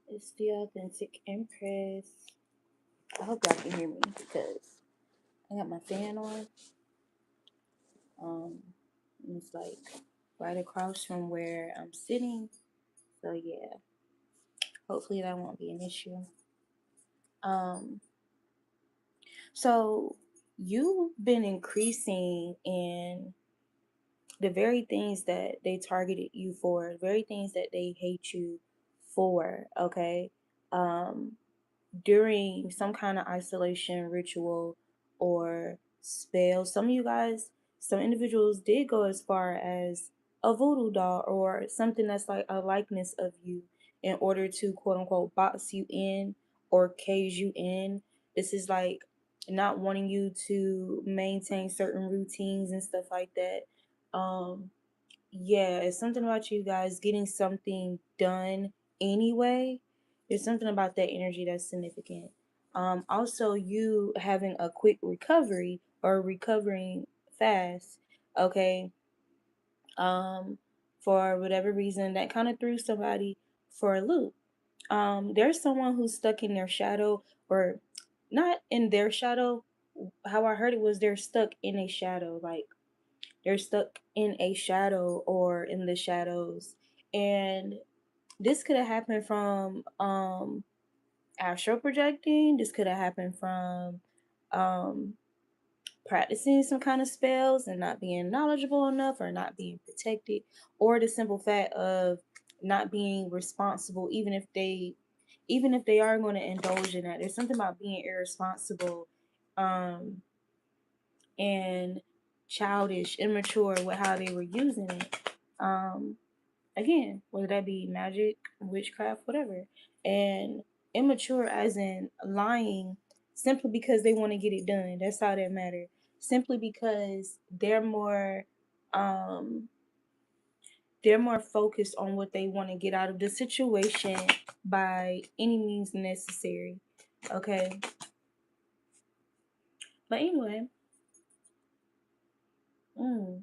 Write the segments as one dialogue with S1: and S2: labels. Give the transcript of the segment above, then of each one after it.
S1: It's the Authentic Empress. I hope y'all can hear me because I got my fan on. Um, it's like right across from where I'm sitting. So yeah, hopefully that won't be an issue. Um, so you've been increasing in the very things that they targeted you for, the very things that they hate you for. Okay. Um, During some kind of isolation ritual or spell. Some of you guys, some individuals did go as far as a voodoo doll or something that's like a likeness of you in order to quote unquote box you in or cage you in. This is like not wanting you to maintain certain routines and stuff like that. Um, yeah, it's something about you guys getting something done anyway. There's something about that energy that's significant. Also, you having a quick recovery or recovering fast, okay, for whatever reason, that kind of threw somebody for a loop. There's someone who's stuck in their shadow, or not in their shadow. How I heard it was they're stuck in a shadow, like they're stuck in a shadow or in the shadows. And this could have happened from astral projecting. This could have happened from um practicing some kind of spells and not being knowledgeable enough or not being protected, or the simple fact of not being responsible, even if they are going to indulge in that. There's something about being irresponsible um and childish, immature with how they were using it. Um, Again, whether that be magic, witchcraft, whatever. And immature as in lying simply because they want to get it done. That's all that matters. Simply because um they're more focused on what they want to get out of the situation by any means necessary. Okay. But anyway, mm,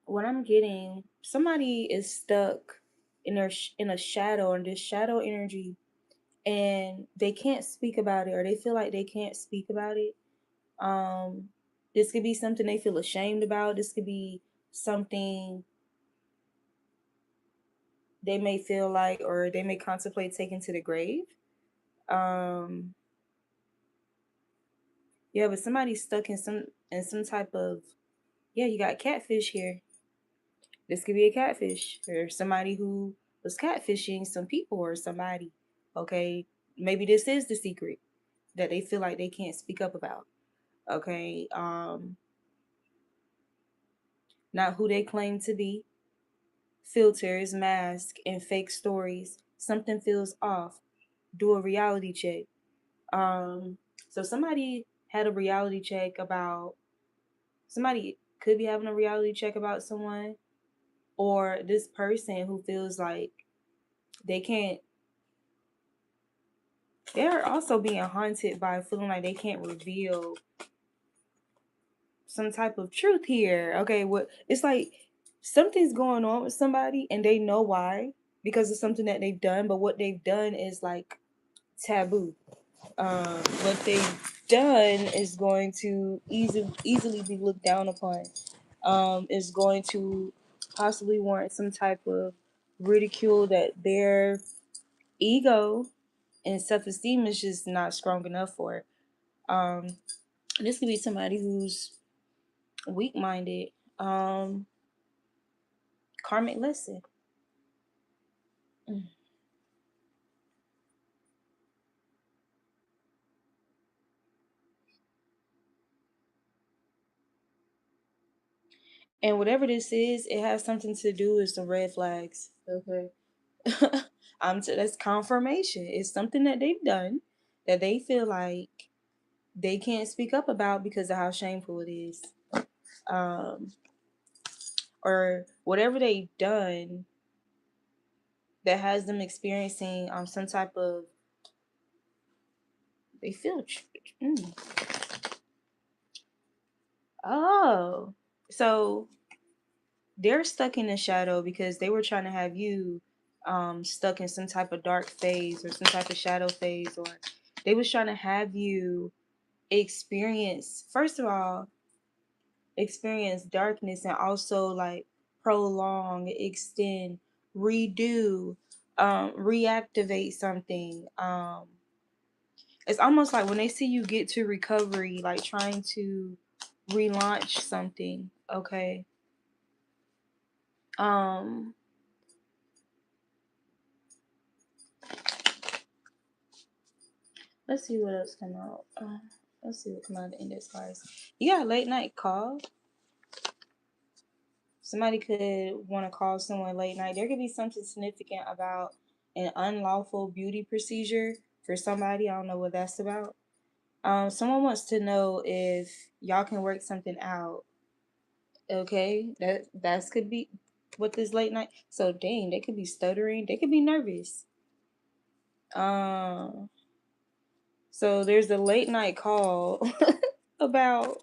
S1: what I'm getting, somebody is stuck in a shadow, in this shadow energy, and they can't speak about it, or they feel like they can't speak about it. Um, this could be something they feel ashamed about. This could be something they may feel like, or they may contemplate taking to the grave. Um, yeah, but somebody's stuck in some type of, yeah. You got catfish here. This could be a catfish, or somebody who was catfishing some people or somebody. Okay, maybe this is the secret that they feel like they can't speak up about. Okay, not who they claim to be. Filters, masks, and fake stories. Something feels off. Do a reality check. Um, so somebody had a reality check about somebody could be having a reality check about someone, or this person who feels like they can't. They're also being haunted by feeling like they can't reveal some type of truth here. Okay, what it's like something's going on with somebody and they know why because of something that they've done, but what they've done is like taboo. What they've done is going to easily be looked down upon. Is going to possibly warrant some type of ridicule that their ego and self-esteem is just not strong enough for. Um, this could be somebody who's weak-minded. Um, Karmic lesson. Mm. And whatever this is, it has something to do with some red flags. Okay. That's confirmation. It's something that they've done that they feel like they can't speak up about because of how shameful it is. Um, or whatever they've done that has them experiencing some type of they feel mm. So they're stuck in the shadow because they were trying to have you stuck in some type of dark phase or some type of shadow phase, or they was trying to have you experience, first of all, experience darkness, and also like prolong, extend, redo, reactivate something. It's almost like when they see you get to recovery, like trying to relaunch something, okay? Um, let's see what else come out. Let's see what come out of the index cards. You got a late night call. Somebody could want to call someone late night. There could be something significant about an unlawful beauty procedure for somebody. I don't know what that's about. Someone wants to know if y'all can work something out. Okay, that could be what this late night. So dang, they could be stuttering. They could be nervous. Um, so there's a late night call about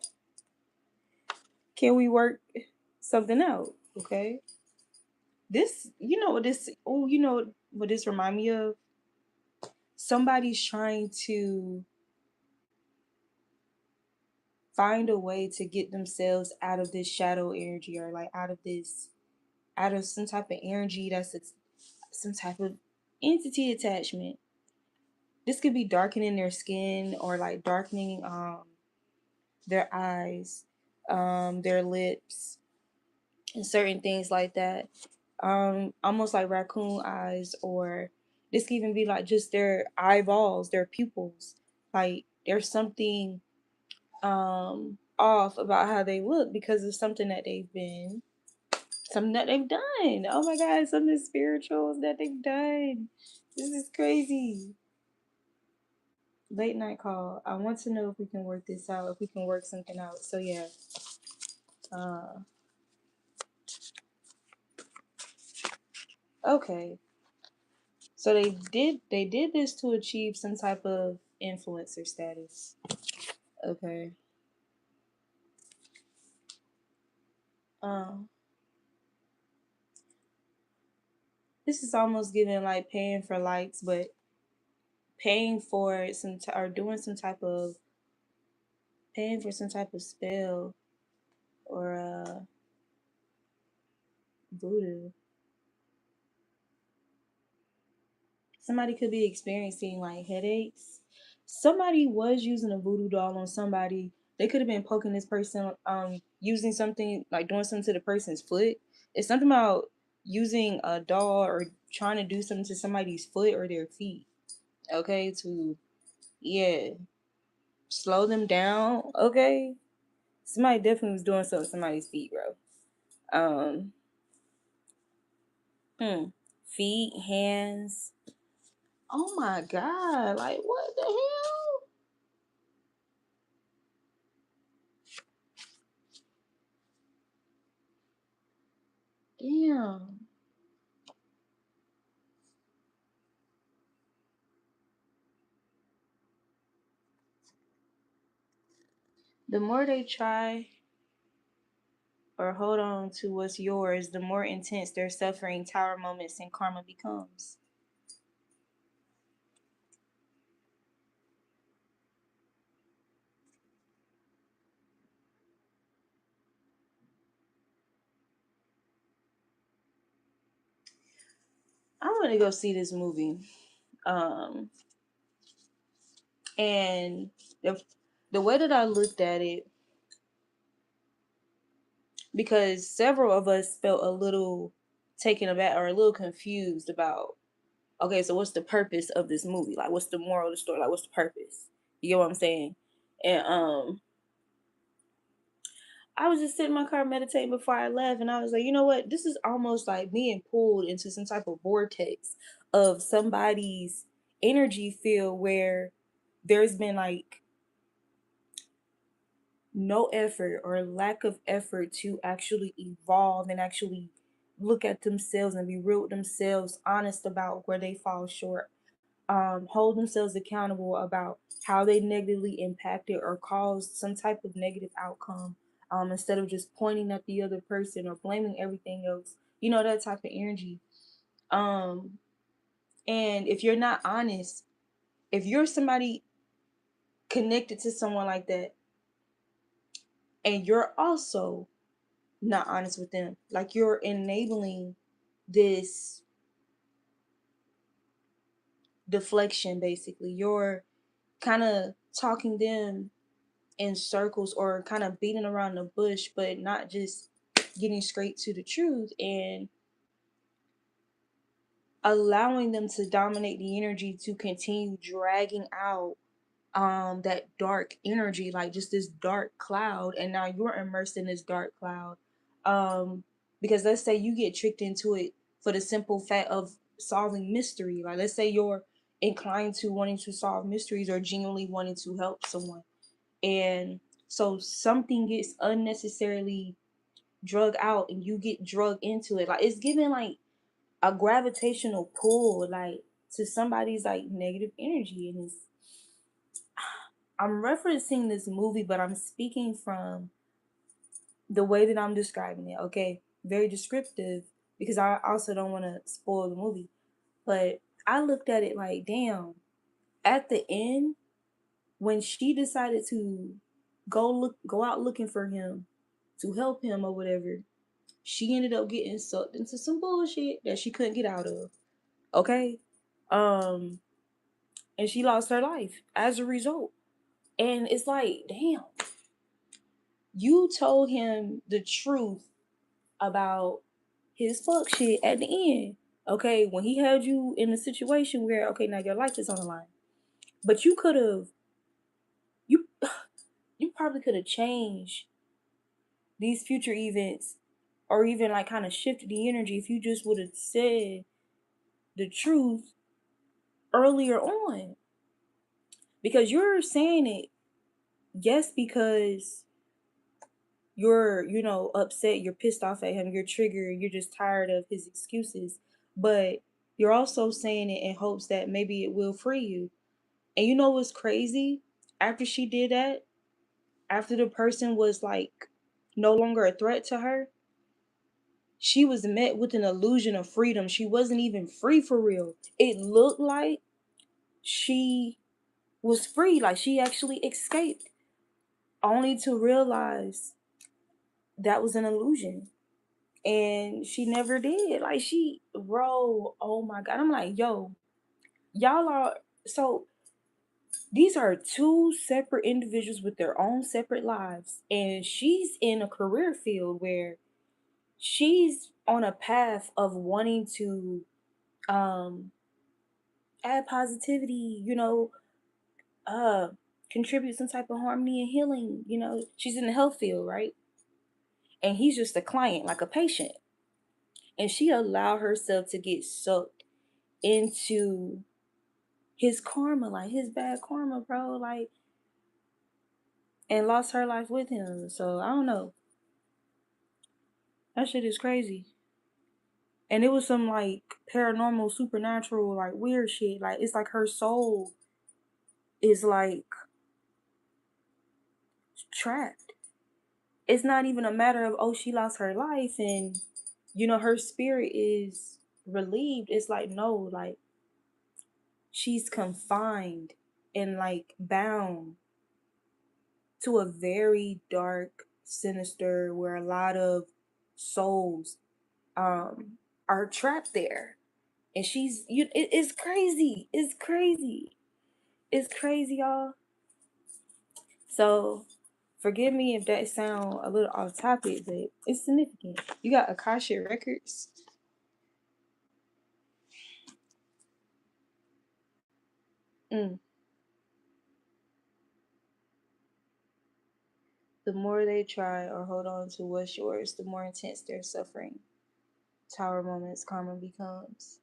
S1: can we work something out? Okay, this you know what this oh you know what this remind me of? Somebody's trying to find a way to get themselves out of this shadow energy, or like out of some type of energy that's some type of entity attachment. This could be darkening their skin, or like darkening their eyes, their lips, and certain things like that. Almost like raccoon eyes, or this could even be like just their eyeballs, their pupils. Like there's something off about how they look because of something that something that they've done. Oh my god, something spiritual that they've done. This is crazy. Late night call. I want to know if we can work this out, if we can work something out. So yeah. Uh okay. So they did this to achieve some type of influencer status. Okay. Um this is almost giving like paying for likes, but paying for or doing some type of paying for some type of spell, or voodoo. Somebody could be experiencing like headaches. Somebody was using a voodoo doll on somebody. They could have been poking this person, using something like doing something to the person's foot. It's something about using a doll or trying to do something to somebody's foot or their feet. Okay, to yeah, slow them down. Okay, somebody definitely was doing something to somebody's feet, bro. Um, feet, hands. Oh my god! Like what the hell? Damn. The more they try or hold on to what's yours, the more intense their suffering, tower moments, and karma becomes. I want to go see this movie. Um, and the way that I looked at it, because several of us felt a little taken aback or a little confused about, okay, so what's the purpose of this movie? Like, what's the moral of the story? Like, what's the purpose? You get what I'm saying? And I was just sitting in my car meditating before I left, and I was like, you know what? This is almost like being pulled into some type of vortex of somebody's energy field where there's been like no effort or lack of effort to actually evolve and actually look at themselves and be real with themselves, honest about where they fall short, hold themselves accountable about how they negatively impacted or caused some type of negative outcome instead of just pointing at the other person or blaming everything else. You know, that type of energy. Um, and if you're not honest, if you're somebody connected to someone like that, and you're also not honest with them, like you're enabling this deflection, basically. You're kind of talking them in circles or kind of beating around the bush, but not just getting straight to the truth and allowing them to dominate the energy to continue dragging out that dark energy, like just this dark cloud, and now you're immersed in this dark cloud. Because let's say you get tricked into it for the simple fact of solving mystery. Like let's say you're inclined to wanting to solve mysteries or genuinely wanting to help someone, and so something gets unnecessarily drug out and you get drug into it. Like it's giving like a gravitational pull, like to somebody's like negative energy. And it's, I'm referencing this movie, but I'm speaking from the way that I'm describing it. Okay, very descriptive because I also don't want to spoil the movie. But I looked at it like, damn. At the end, when she decided to go out looking for him to help him or whatever, she ended up getting sucked into some bullshit that she couldn't get out of. Okay, um, and she lost her life as a result. And it's like, damn, you told him the truth about his fuck shit at the end. Okay, when he had you in a situation where, okay, now your life is on the line. But you could have, you you probably could have changed these future events or even like kind of shifted the energy if you just would have said the truth earlier on. Because you're saying it, yes, because you're, you know, upset, you're pissed off at him, you're triggered, you're just tired of his excuses. But you're also saying it in hopes that maybe it will free you. And you know what's crazy? After she did that, after the person was like no longer a threat to her, she was met with an illusion of freedom. She wasn't even free for real. It looked like she was free, like she actually escaped, only to realize that was an illusion. And she never did. Like she, bro, oh my God. I'm like, yo, y'all are so these are two separate individuals with their own separate lives. And she's in a career field where she's on a path of wanting to um add positivity, you know, uh contribute some type of harmony and healing. You know, she's in the health field, right? And he's just a client, like a patient. And she allowed herself to get sucked into his karma, like his bad karma, bro. Like, and lost her life with him. So I don't know. That shit is crazy. And it was some like paranormal, supernatural, like weird shit. Like it's like her soul is like trapped. It's not even a matter of, oh, she lost her life and you know her spirit is relieved. It's like, no, like she's confined and like bound to a very dark, sinister, where a lot of souls are trapped there. And she's it's crazy. It's crazy. It's crazy, y'all. So forgive me if that sound a little off topic, but it's significant. You got Akasha Records. Mm. The more they try or hold on to what's yours, the more intense their suffering. Tower moments karma becomes.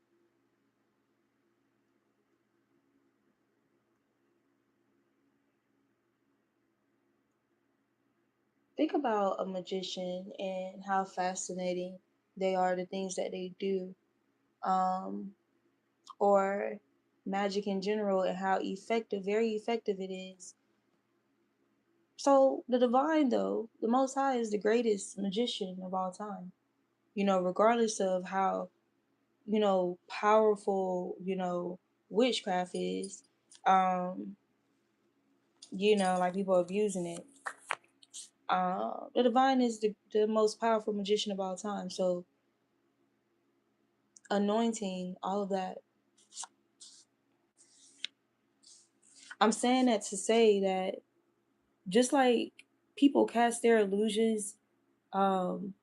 S1: Think about a magician and how fascinating they are, the things that they do. Um, or magic in general and how effective, very effective it is. So the divine, though, the Most High is the greatest magician of all time. Regardless of how, powerful, witchcraft is, um, like people abusing it. The divine is the most powerful magician of all time. So anointing, all of that. I'm saying that to say that just like people cast their illusions um,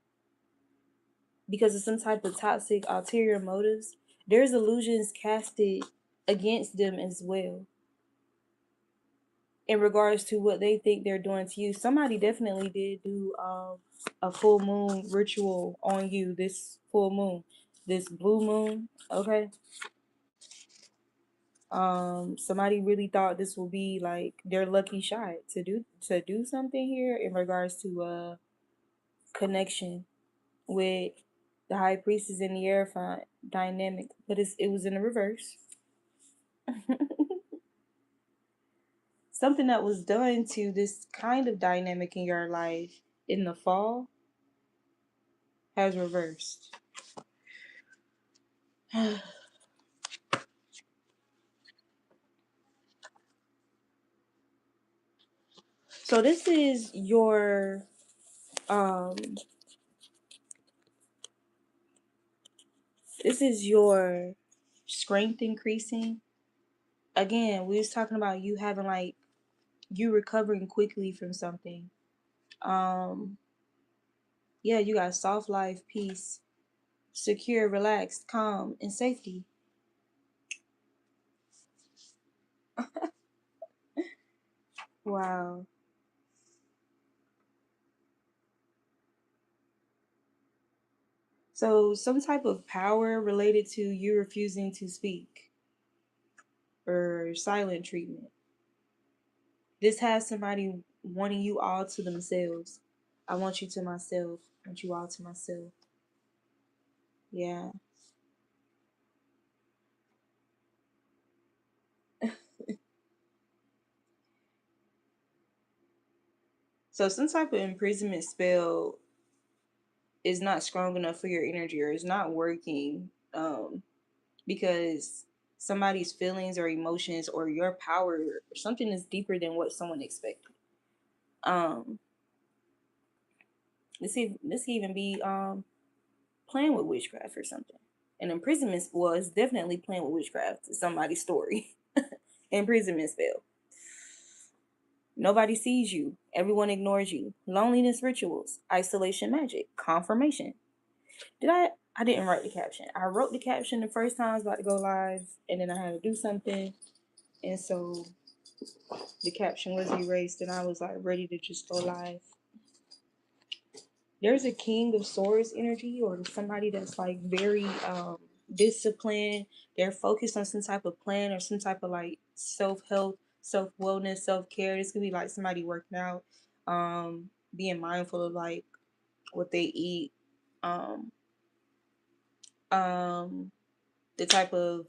S1: because of some type of toxic ulterior motives, there's illusions casted against them as well in regards to what they think they're doing to you. Somebody definitely did do a full moon ritual on you this full moon, this blue moon. Okay. Somebody really thought this will be like their lucky shot to do something here in regards to connection with the high priestess and the Hierophant dynamic, but it was in the reverse. Something that was done to this kind of dynamic in your life in the fall has reversed. So um this is your strength increasing. Again, we was talking about you having like you recovering quickly from something. Um yeah, you got soft life, peace, secure, relaxed, calm, and safety. Wow. So some type of power related to you refusing to speak or silent treatment. This has somebody wanting you all to themselves. I want you to myself. I want you all to myself. Yeah. So some type of imprisonment spell is not strong enough for your energy or is not working because somebody's feelings or emotions or your power or something is deeper than what someone expected. Um this can even be playing with witchcraft or something. An imprisonment spell is definitely playing with witchcraft. It's somebody's story. Imprisonment spell. Nobody sees you. Everyone ignores you. Loneliness rituals. Isolation magic. Confirmation. Did I didn't write the caption. I wrote the caption the first time I was about to go live, and then I had to do something, and so the caption was erased, and I was like ready to just go live. There's a King of Swords energy, or somebody that's like very disciplined. They're focused on some type of plan or some type of like self health, self wellness, self care. This could be like somebody working out, being mindful of like what they eat, um, um, the type of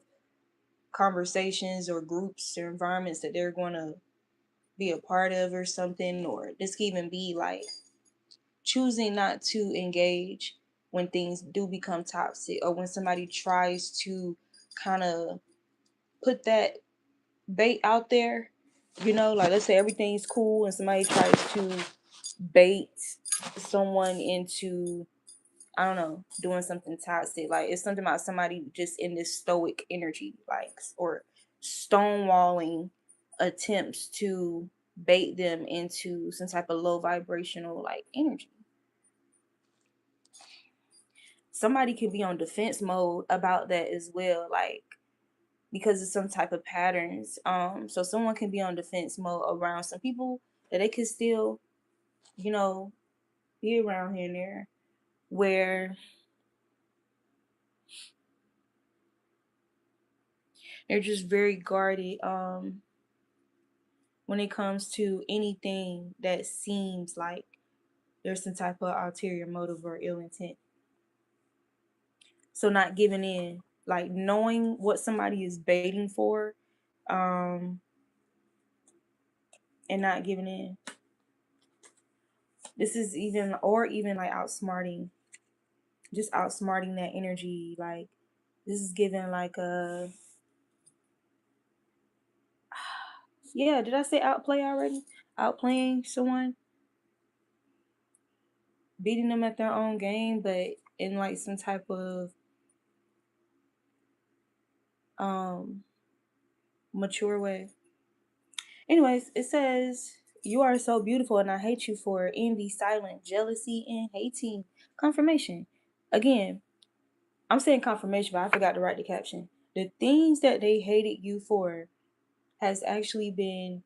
S1: conversations or groups or environments that they're going to be a part of or something. Or this could even be like choosing not to engage when things do become toxic or when somebody tries to kind of put that bait out there. Like let's say everything's cool and somebody tries to bait someone into, I don't know, doing something toxic. Like it's something about somebody just in this stoic energy, like, or stonewalling attempts to bait them into some type of low vibrational like energy. Somebody could be on defense mode about that as well, like because of some type of patterns. So someone can be on defense mode around some people that they could still, you know, be around here and there, where they're just very guarded when it comes to anything that seems like there's some type of ulterior motive or ill intent. So not giving in, like knowing what somebody is baiting for, um, and not giving in. This is even, or even like outsmarting, just outsmarting that energy. Like, this is giving like a, yeah, did I say outplay already? Outplaying someone, beating them at their own game, but in like some type of um mature way. Anyways, it says, "You are so beautiful and I hate you for envy, silent, jealousy, and hating." Confirmation. Again, I'm saying confirmation, but I forgot to write the caption. The things that they hated you for has actually been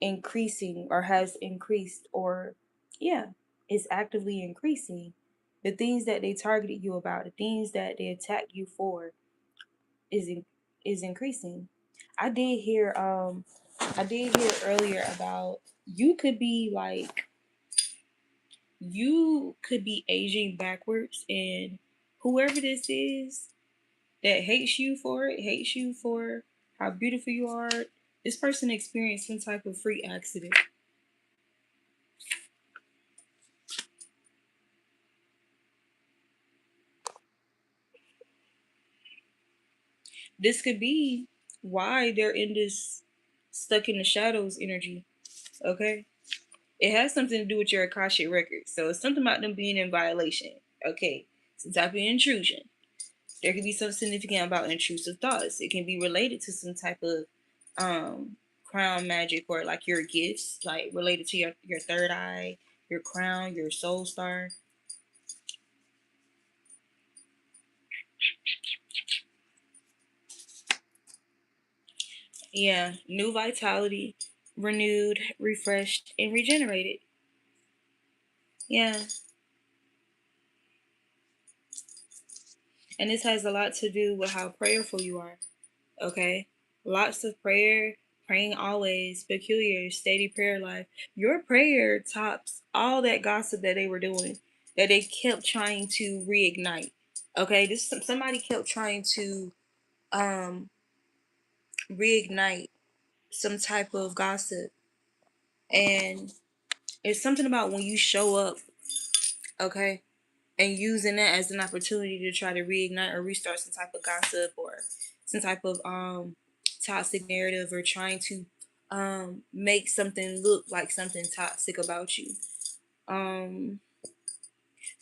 S1: increasing, or has increased, or yeah, is actively increasing. The things that they targeted you about, the things that they attacked you for, is is increasing. I did hear earlier about, you could be aging backwards, and whoever this is that hates you for how beautiful you are, this person experienced some type of freak accident. This could be why they're in this stuck in the shadows energy. Okay. It has something to do with your Akashic record. So it's something about them being in violation. Okay. Some type of intrusion. There could be something significant about intrusive thoughts. It can be related to some type of crown magic, or like your gifts, like related to your third eye, your crown, your soul star. Yeah, new vitality, renewed, refreshed, and regenerated. Yeah, and this has a lot to do with how prayerful you are. Okay, lots of prayer, praying always, peculiar, steady prayer life. Your prayer tops all that gossip that they were doing, that they kept trying to reignite. Okay, this somebody kept trying to um reignite some type of gossip, and it's something about when you show up, okay, and using that as an opportunity to try to reignite or restart some type of gossip, or some type of toxic narrative, or trying to make something look like something toxic about you. Um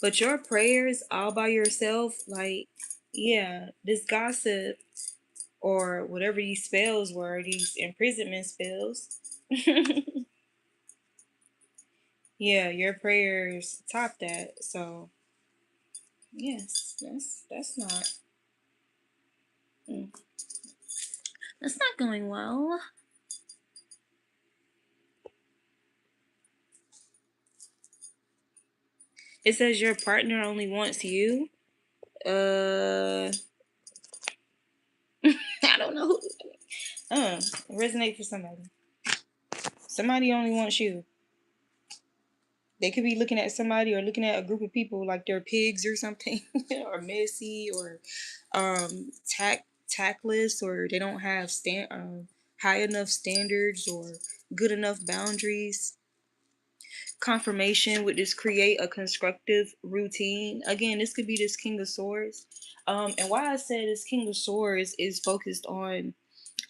S1: but your prayers all by yourself, like, yeah, this gossip or whatever these spells were, these imprisonment spells. Yeah, your prayers top that. So yes, that's not, mm, that's not going well. It says your partner only wants you. Uh, I don't know. Resonate for somebody. Somebody only wants you. They could be looking at somebody, or looking at a group of people like they're pigs or something, or messy, or tactless, or they don't have high enough standards or good enough boundaries. Confirmation with this: create a constructive routine. Again, this could be this King of Swords. And why I said this King of Swords is focused on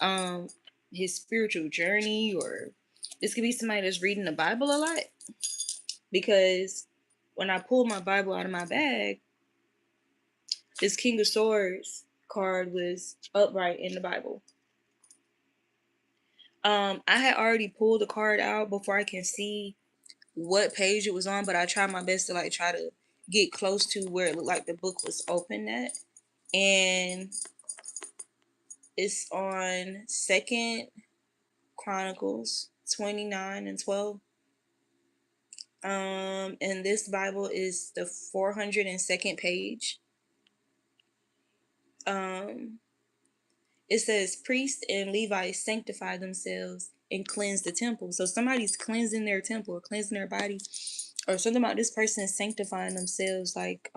S1: um his spiritual journey, or this could be somebody that's reading the Bible a lot, because when I pulled my Bible out of my bag, this King of Swords card was upright in the Bible. I had already pulled the card out before I can see what page it was on, but I tried my best to like try to get close to where it looked like the book was open at. And it's on Second Chronicles 29 and 12. And this Bible is the 402nd page. Um, it says priests and Levites sanctify themselves and cleanse the temple. So somebody's cleansing their temple, or cleansing their body, or something about this person sanctifying themselves. Like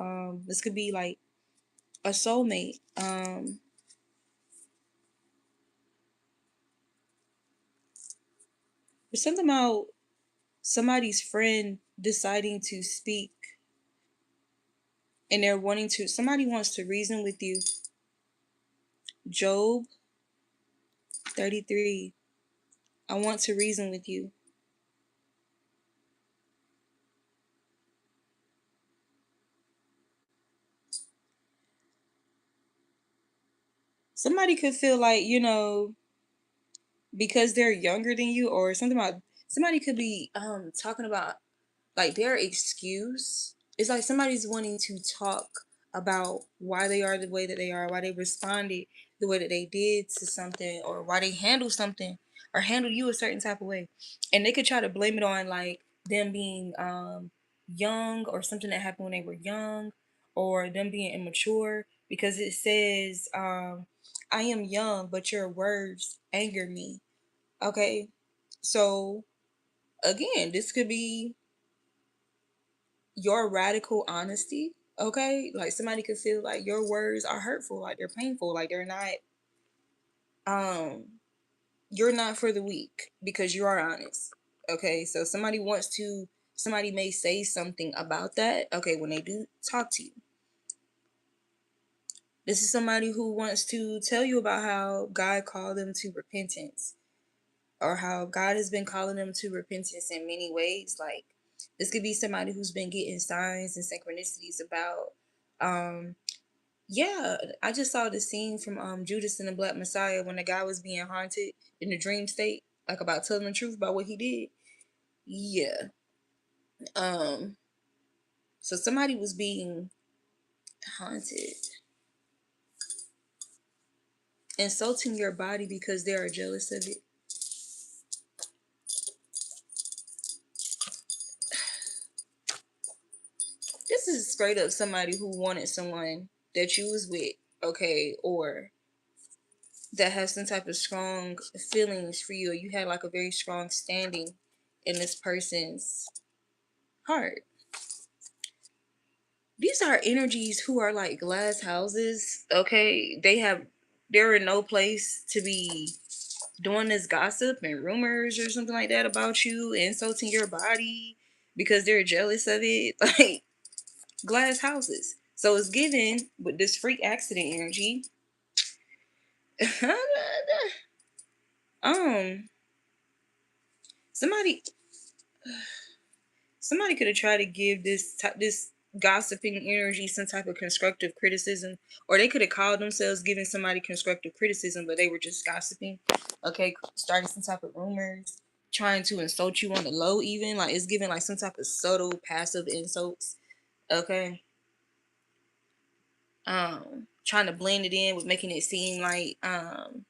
S1: this could be like a soulmate. There's something about somebody's friend deciding to speak, and they're wanting to, somebody wants to reason with you. Job 33. I want to reason with you. Somebody could feel like, because they're younger than you, or something about, somebody could be talking about like their excuse. It's like somebody's wanting to talk about why they are the way that they are, why they responded the way that they did to something, or why they handle something or handle you a certain type of way. And they could try to blame it on like them being young, or something that happened when they were young, or them being immature, because it says I am young, but your words anger me. Okay. So again, this could be your radical honesty. Okay. Like somebody could feel like your words are hurtful, like they're painful, like they're not, um, you're not for the weak because you are honest. Okay. So somebody may say something about that. Okay. When they do talk to you, this is somebody who wants to tell you about how God called them to repentance, or how God has been calling them to repentance in many ways. Like this could be somebody who's been getting signs and synchronicities about, yeah, I just saw the scene from Judas and the Black Messiah when the guy was being haunted in the dream state, like about telling the truth about what he did. Yeah. Um so somebody was being haunted, insulting your body because they are jealous of it. This is straight up somebody who wanted someone that you was with, okay, or that has some type of strong feelings for you, or you had like a very strong standing in this person's heart. These are energies who are like glass houses, okay? They're in no place to be doing this gossip and rumors or something like that about you, insulting your body because they're jealous of it. Like glass houses. So it's given with this freak accident energy. um somebody somebody could have tried to give this gossiping energy some type of constructive criticism, or they could have called themselves giving somebody constructive criticism, but they were just gossiping. Okay, starting some type of rumors, trying to insult you on the low, even like it's giving like some type of subtle passive insults. Okay, trying to blend it in with making it seem like, I'm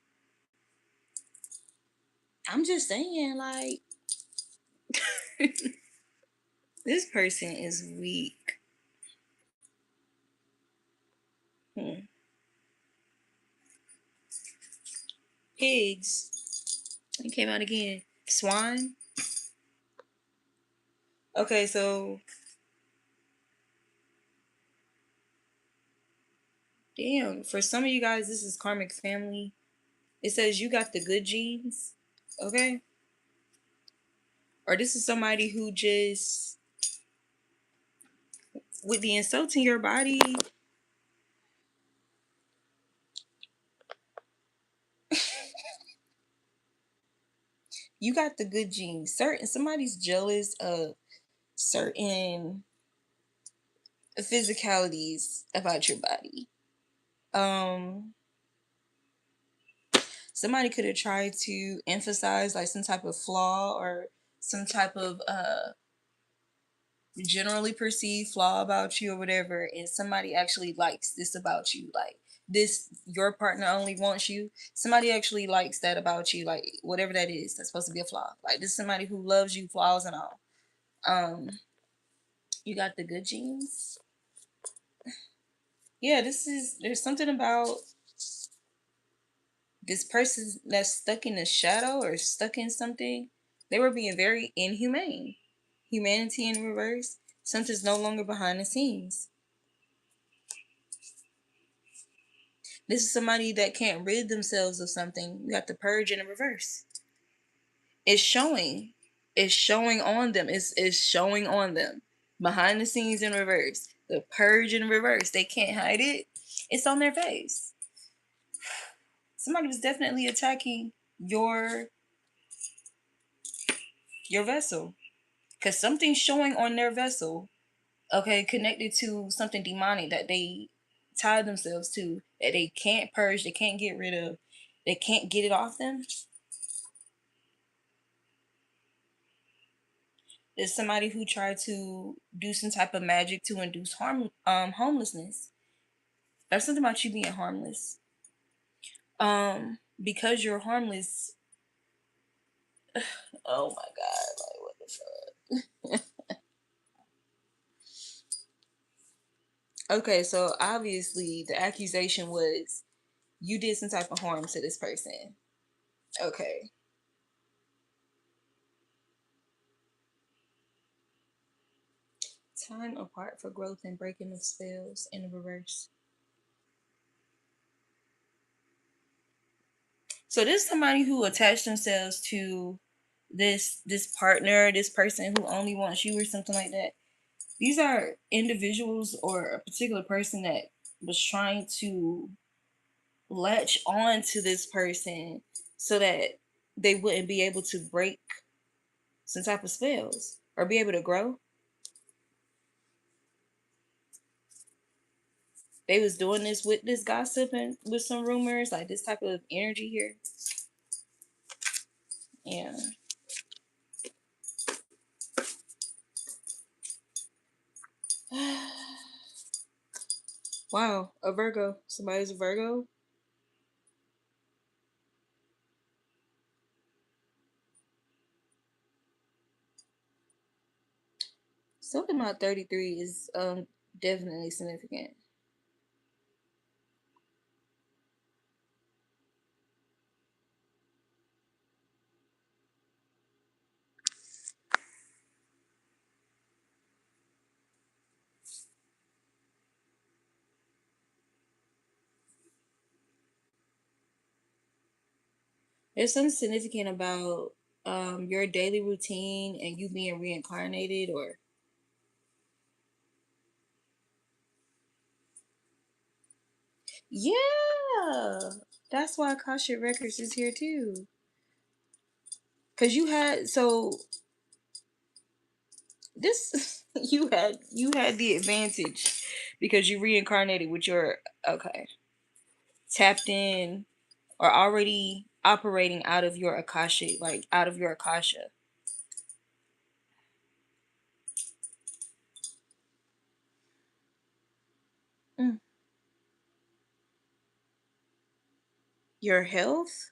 S1: just saying, like, this person is weak. Hmm. Pigs. It came out again. Swine. Okay, so damn, for some of you guys, this is karmic family. It says you got the good genes, okay? Or this is somebody who just, with the insulting your body, you got the good genes. Somebody's jealous of certain physicalities about your body. Um, Somebody could have tried to emphasize like some type of flaw, or some type of generally perceived flaw about you or whatever, and somebody actually likes this about you, like this, your partner only wants you, somebody actually likes that about you, like whatever that is that's supposed to be a flaw, like this is somebody who loves you, flaws and all. um you got the good genes. Yeah, there's something about this person that's stuck in a shadow or stuck in something. They were being very inhumane. Humanity in reverse. Something's no longer behind the scenes. This is somebody that can't rid themselves of something. You got the purge in the reverse. It's showing. It's showing on them. It's showing on them. Behind the scenes in reverse. The purge in reverse. They can't hide it. It's on their face. Somebody was definitely attacking your vessel. Because something's showing on their vessel, okay, connected to something demonic that they tie themselves to, that they can't purge, they can't get rid of, they can't get it off them. There's somebody who tried to do some type of magic to induce homelessness. That's something about you being harmless. Because you're harmless. Oh my god, like what the fuck? Okay, so obviously the accusation was you did some type of harm to this person. Okay. Time apart for growth and breaking of spells in the reverse. So this is somebody who attached themselves to this partner, this person who only wants you or something like that. These are individuals or a particular person that was trying to latch on to this person so that they wouldn't be able to break some type of spells or be able to grow. They was doing this with this gossip and with some rumors, like this type of energy here. Yeah. Wow, a Virgo. Somebody's a Virgo. Something about 33 is definitely significant. There's something significant about your daily routine and you being reincarnated or yeah. That's why Akashic Records is here too. Cause you had so this you had the advantage because you reincarnated with your okay tapped in or already operating out of your Akashic, like out of your Akasha. Mm. Your health.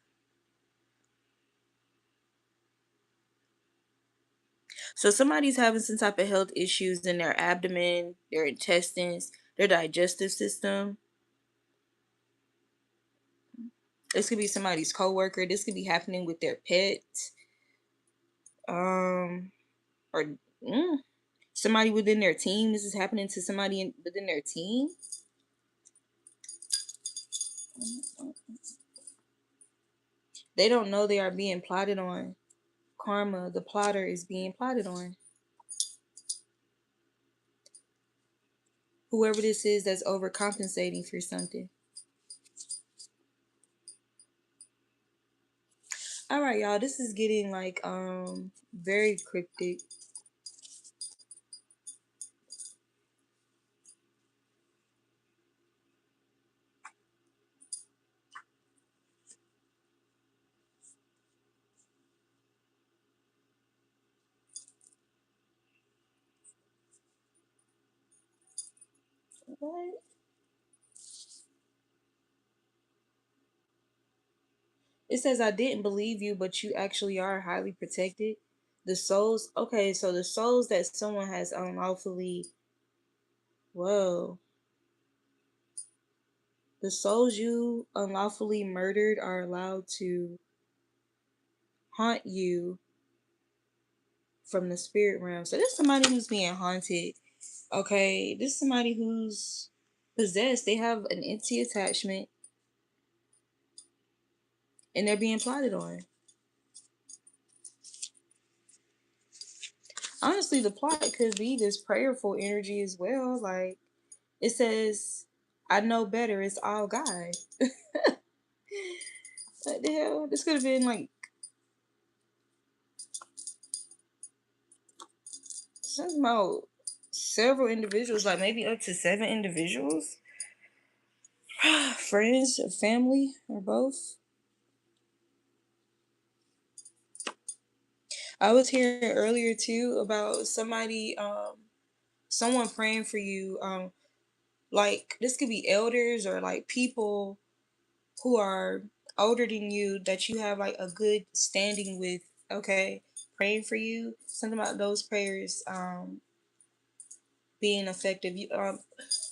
S1: So somebody's having some type of health issues in their abdomen, their intestines, their digestive system. This could be somebody's coworker. This could be happening with their pet. Um, or mm, somebody within their team. This is happening to somebody within their team. They don't know they are being plotted on. Karma, the plotter, is being plotted on. Whoever this is that's overcompensating for something. All right, y'all. This is getting like very cryptic. What? It says I didn't believe you, but you actually are highly protected. The souls, okay, so the souls that someone has unlawfully, whoa, the souls you unlawfully murdered are allowed to haunt you from the spirit realm. So there's somebody who's being haunted. Okay, this is somebody who's possessed. They have an entity attachment and they're being plotted on. Honestly, the plot could be this prayerful energy as well. Like it says, I know better, it's all God. What the hell? This could have been like something about several individuals, like maybe up to 7 individuals. Friends or family or both. I was hearing earlier too about someone praying for you. Like this could be elders or like people who are older than you that you have like a good standing with, okay, praying for you. Something about those prayers being effective.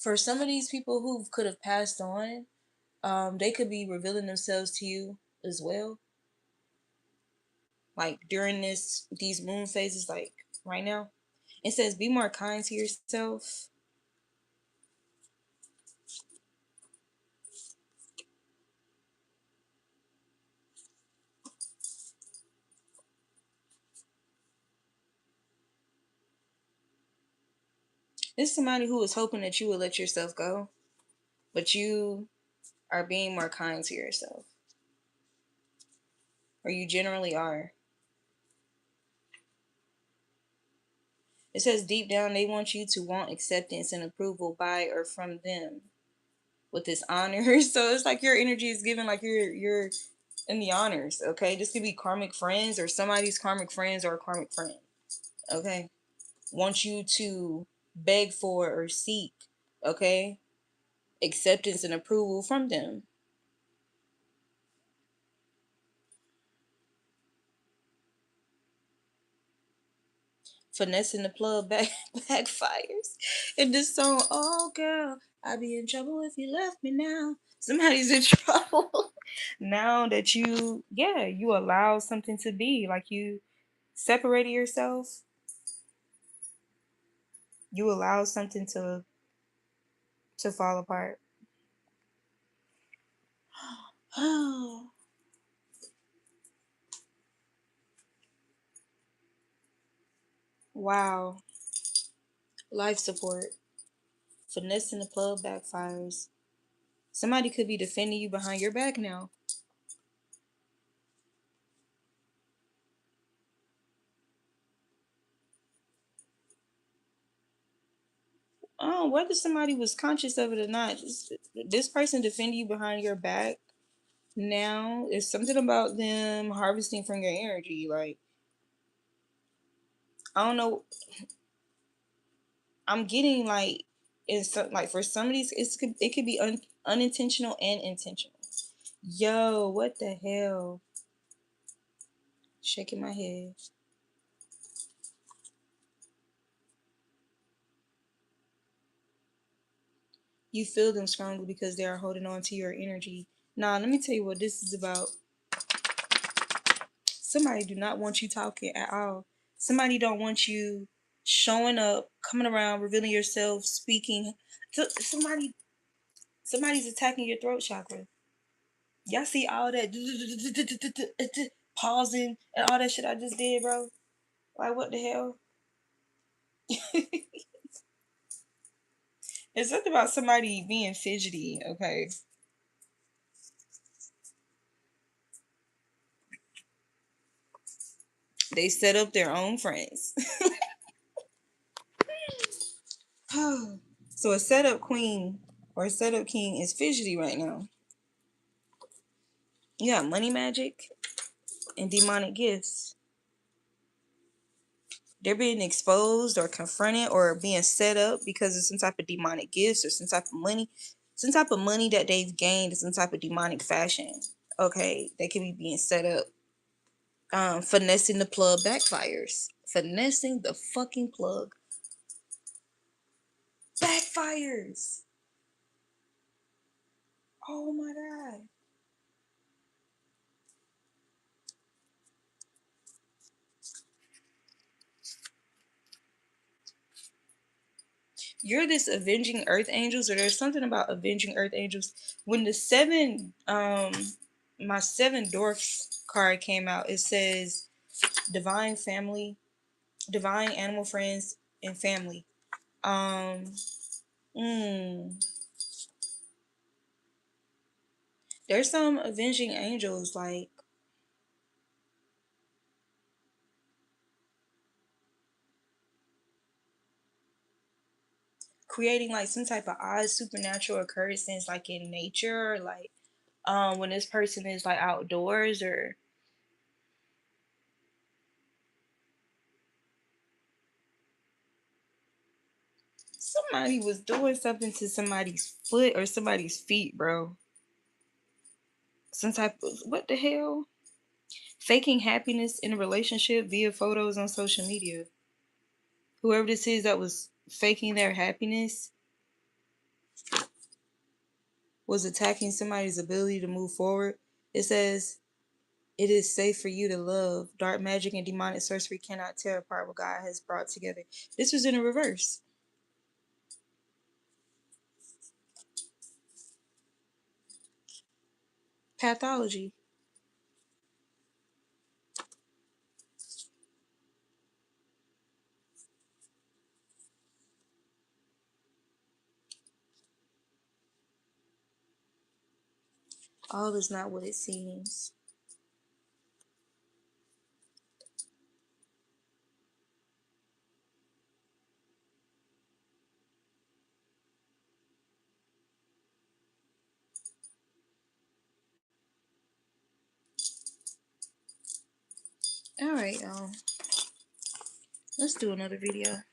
S1: For some of these people who could have passed on, they could be revealing themselves to you as well. Like during these moon phases, like right now. It says be more kind to yourself. This is somebody who is hoping that you will let yourself go, but you are being more kind to yourself. Or you generally are. It says deep down they want you to want acceptance and approval by or from them with this honor. So it's like your energy is given like you're in the honors, okay? This could be karmic friends or somebody's karmic friends or a karmic friend. Okay? Want you to beg for or seek, okay? Acceptance and approval from them. Finessing the plug backfires. In this song, oh girl, I'd be in trouble if you left me now. Somebody's in trouble. Now that you allow something to be, like you separated yourself, you allow something to fall apart. Wow. Life support. Finessing the plug backfires. Somebody could be defending you behind your back now. Oh, whether somebody was conscious of it or not, this person defending you behind your back now is something about them harvesting from your energy. Like, I don't know. I'm getting like, like for some of these, it could be unintentional and intentional. Yo, what the hell? Shaking my head. You feel them strongly because they are holding on to your energy. Now, let me tell you what this is about. Somebody do not want you talking at all. Somebody don't want you showing up, coming around, revealing yourself, speaking. Somebody's attacking your throat chakra. Y'all see all that pausing and all that shit I just did, bro? Like what the hell? It's something about somebody being fidgety, okay? They set up their own friends. So a setup queen or a setup king is fidgety right now. You got money magic and demonic gifts. They're being exposed or confronted or being set up because of some type of demonic gifts or some type of money that they've gained in some type of demonic fashion. Okay, they could be being set up. Finessing the plug backfires. Finessing the fucking plug backfires. Oh my god. You're this avenging earth angels, or there's something about avenging earth angels. When the my seven dwarfs card came out, it says divine family. divine animal friends and family. Um, mm, there's some avenging angels, like creating like some type of odd supernatural occurrence, like in nature, or like when this person is like outdoors, or somebody was doing something to somebody's foot or somebody's feet, bro. Some type of, what the hell? Faking happiness in a relationship via photos on social media. Whoever this is that was faking their happiness was attacking somebody's ability to move forward. It says, it is safe for you to love. Dark magic and demonic sorcery cannot tear apart what God has brought together. This was in a reverse. Pathology. All is not what it seems. All right, y'all. Let's do another video.